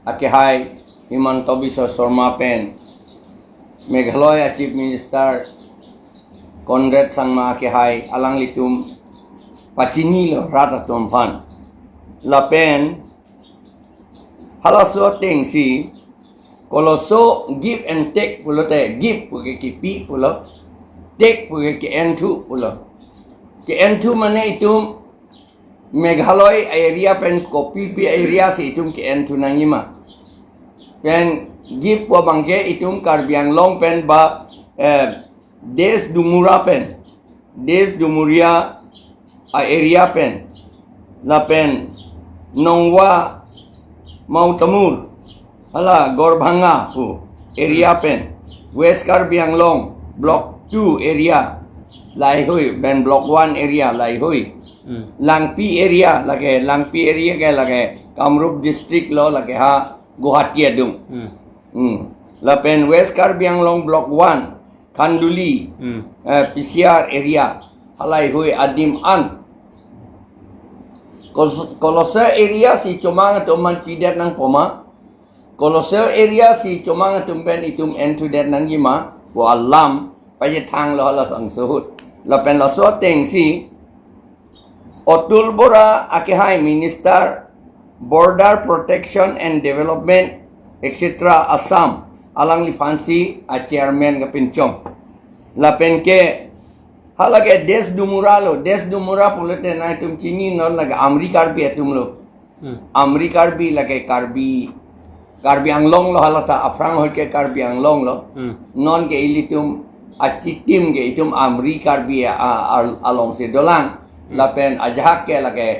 Akihai Himanta Biswa Sarma pen Meghalaya Chief Minister Conrad Sangma Akihai alang litum pacini lo rata tumpan la pen halaso teng si koloso give and take pulo te give puke kipi pulo take puke ki entu pulo ki entu mane itum Meghalaya area pen kopi pi area si itum ki entu nangima pen give po bangke itum Karbi Anglong pen ba Des Dumura pen Des Dumuria area pen la pen Nongwa Mau Tamur hala Gorbhanga pu area pen West Karbi Anglong block 2 area lai hui ben block 1 area lai hui Langpi area lage Langpi area ke lage Kamrup district lo lage ha Guwahati adung la pen West Karbi Anglong block 1 Kanduli PCR area halai hui adim an kolose area si comang tuman pidat nang poma kolose area si comang tumpen itum entu dat nang gima po alam paje thang lo la sang suhut la pen la so teng si Otul Bora Akihai Minister Border Protection and Development etc. Assam alang lifansi a chairman ka pinchom la pen ke halage Des Dumura lo Des Dumura pulete na tum chini no laga Amerikar bi atum lo Amerikar bi lage Karbi Anglong lo halata afrang hol ke Karbi Anglong lo non ke ilitum a chitim ke itum Amerikar bi along se dolang la pen ajak ke lage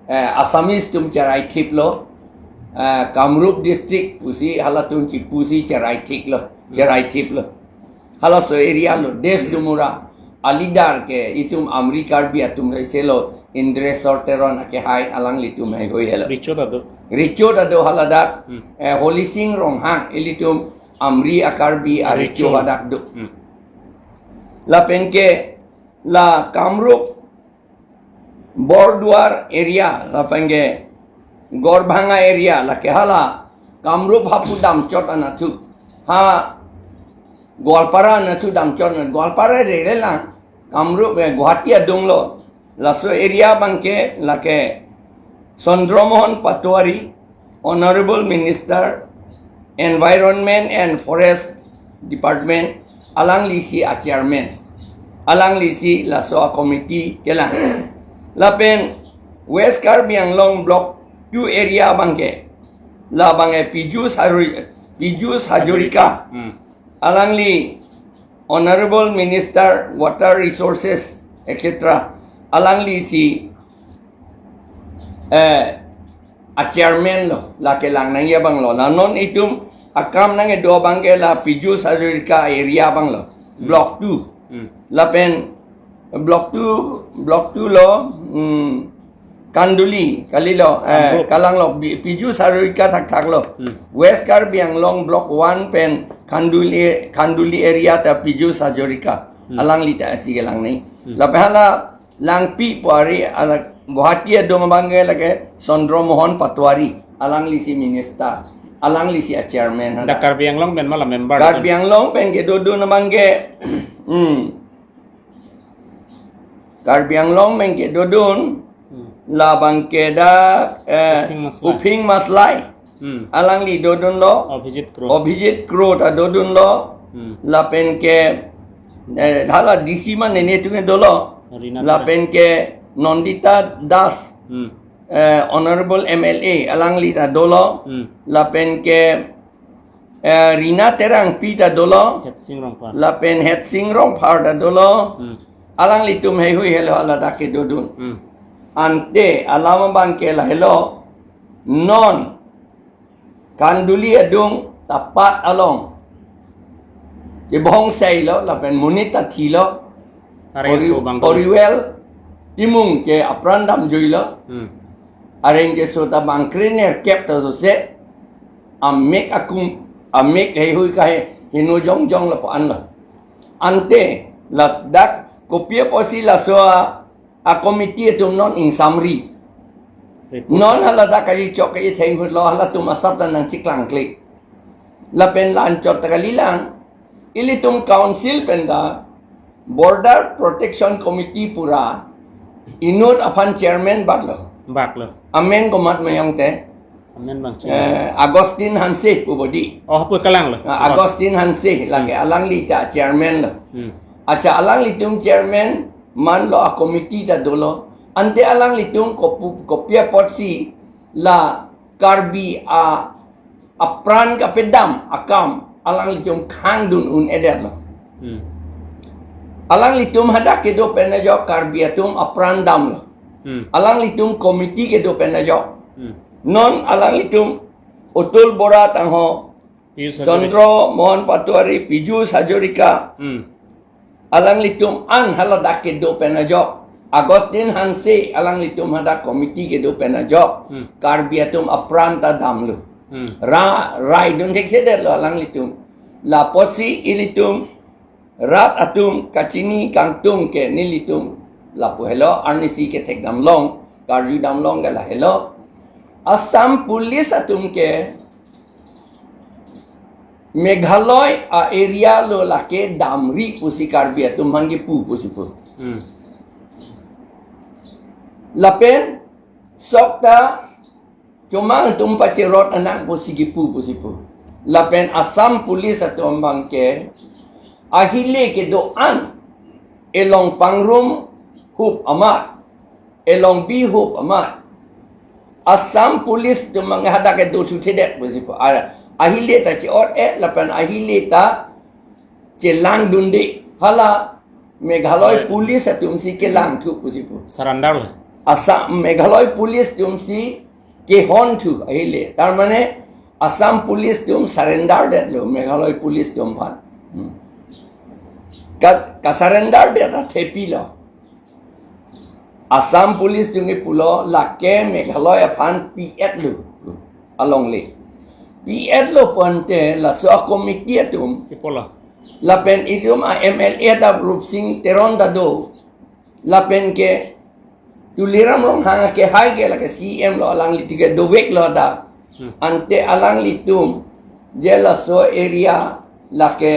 Assamese tum charai thip lo Kamrup district pusi halatum chi pusi charai thik lo charai thip lo hala so area lo Des Dumura alidar ke itum Amerikar bi atum reselo Indre Sorteron Akihai alang litum hai hoi helo Richo ado haladak Holy Sing Rong hang ilitum Amri Akarbi Aricho hadak du la penke la Kamrup Borduar area la penge Gorbhanga area la kehala Kamrup hapudam chot anatu ha Gwalpara natu dam chot Gwalpara re la Kamrup Guwahati adung lo la so area bangke la ke Chandramohan Patwari Honorable Minister Environment and Forest Department alang lisi a chairman alang lisi la so a committee kelang la pen West Karbi Anglong block 2 area bangke la bange Pijus Hajurika alang li Honorable Minister Water Resources etc. alang li si a chairman lo la ke lang nang yabang lo la non itum akam nang do bangke la Pijus Hajurika area bang lo block 2 la pen block 2 lo Kanduli kalilo kalang lo Pijus Hajurika tak lo West Karbi Anglong block 1 pen Kanduli area ta Pijus Hajurika alang lita sige lang ni la pahala langpi puari ala Guwahati ado mabangge lage Chandramohan Patwari alang lisi minister alang lisi a chairman da Karbi Anglong ben mala member Karbi Anglong pen ke dodo na bangge Karbi Anglong pen ke dodon la bangke da Uping Maslai alang li dodon lo Obhijit Kro ta dodon lo la pen ke hala DC man ne tu dolo la pen ke Nondita Das Honorable MLA alang li ta dolo la pen ke Rina Terang pi ta dolo la pen Het Sing Rong par ta dolo alang li tum hei hui helo ala da ke dodon ante alama bangke la hello non Kanduli adung tapat along ke bohong sai lo la pen munita thilo oriwel timung ke aprandam joilo areng ke sota bangkriner kep to se amek hei hui ka hinu jong la po an la ante la dak kopia posi la so a committee tum non in summary non halada kaji chok kaji theng hut lo hala tum asap dan nang ciklang klik lapen lan chot tagalilang ili tum council penda border protection committee pura inut apan chairman batlo amen gomat mayang te amen bang Agustin Hanse pubodi oh put kalang lo Agustin Hanse lagi alang li ta chairman lo acha alang li tum chairman man lo a committee ta dolo ante alang li tum kopia potsi la karbi a pran ka pedam akam alang li tum khang dun un edet lo alang li tum hada ke do penajo karbi atum a pran dam lo alang li tum committee ke do penajo non alang li tum utul bora tangho Sondro Mohon Patuari Piju Sajurika alang litum an halada ke do penajo Agustin Hanse alang litum hada komiti ke do penajo karbiatum apranta damlu rai don tek seder lo alang litum la posi ilitum rat atum kacini kangtung ke nilitum la pu hello arnisi ke tek damlong karju damlong gala hello Assam Police atum ke Meghalaya area lo lake damri pusi karbi atum hangi pu pusi pu. Lapen sokta cuma atum pacirot anak pusi gipu pusi pu. Lapen Assam Police atum bangke ahile ke doan elong pangrum hup amat elong bi hup amat Assam Police tu menghadap ke do sucedet pusi pu. Ahile ta ci ot lapan ahile ta celang dundi hala Meghalaya Police atum si ke lang tu pusipu sarandar lah Assam Meghalaya Police tum si ke hon tu ahile tar mane Assam Police tum surrender det lo Meghalaya Police tum pan ka surrender det ta thepi lo Assam Police tum ke pulo lake Meghalaya pan PS lo along le PS lo ponte la so komiti atum ipola la pen idiom a MLA da group sing teron da do la pen ke tuliram long hanga ke hai ke la ke CM lo alang li tiga do wek lo da ante alang li tum je la so area la ke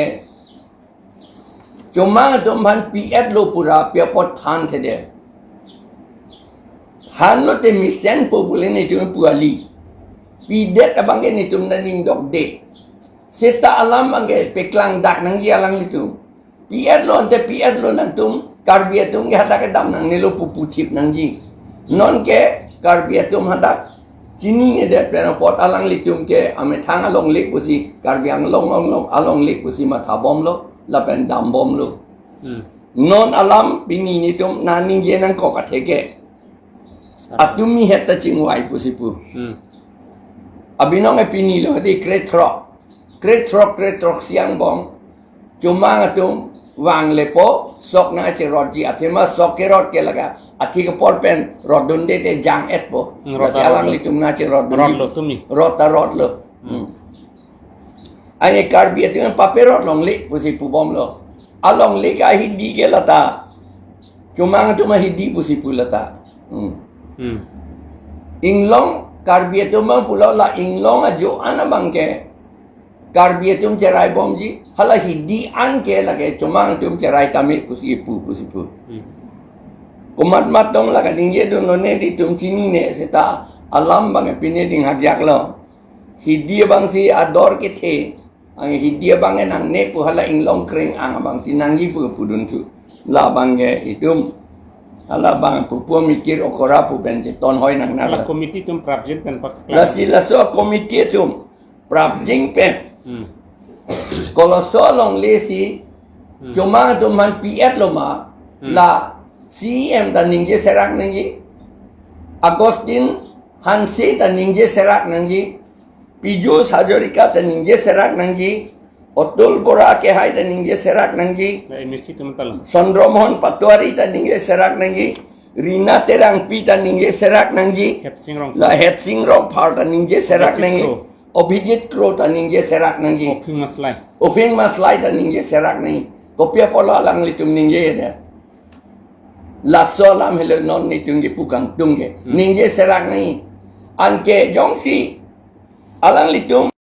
cuma tum han PS lo pura pia pot than the de han lo te misen popule ni tum puali pidet abang ni tum naning dok de seta alam angge peklang dak nang ji alang litum piat lo ante piat lo nang tum karbiatum ge hada ke dam nang nilo puputip nang ji non ke karbiatum hada cini nge de plano pot alang litum ke ame thang along lek pusi karbiang long along lek pusi matha bom lo lapen dam bom lo non alam bini ni tum naning je nang ko ka theke atumi heta chingwai pusi pu abinong epini lo di Great Rock siang bong cuma ngatum wang lepo sok na cerot ji atema sok kerot ke laga ati ke porpen rodon de te jang et po kasi alang litum na cerot rot lo ane karbi dengan paperot long le pusi pubom lo along le ka hidi ke lata cuma ngatum hidi pusi pulata inglong karbiatum pulau la inglong ajo ana bangke karbiatum cerai bomji hala hidi an ke lage cuma tum cerai tamil pusipu kumat matong la kading je don ne di tum sini ne seta alam bang pine ding hajak lo hidi bang si ador ke the ang hidi bang nang ne pu hala inglong kring ang bang si nangi pu pudun tu la bang itum ala bang pupu mikir okora pu ben ton hoi nang na la komiti tum prapjing pen pak la si la so komiti tum prapjing pen kalau so long lesi cuma tum man PS lo ma la CM dan ningje serak nangji Agustin Hanse dan ningje serak nangji Piju Sajurika dan ningje serak nangji Otul Bora ke hai dan ningje serak nangji la emisi tum tal Sondro Mohon Patuari dan ningje serak nangji Rina Terang Pi dan ningje serak nangji la Het Singrong Par dan ningje serak nangji Obhijit Kro dan ningje serak nangji Ofing Maslai dan ningje serak nangji Kopia pola lang litum ningje ada la so lam hele non ni tungge pukang tungge ningje serak nangji Anke jong si alang litum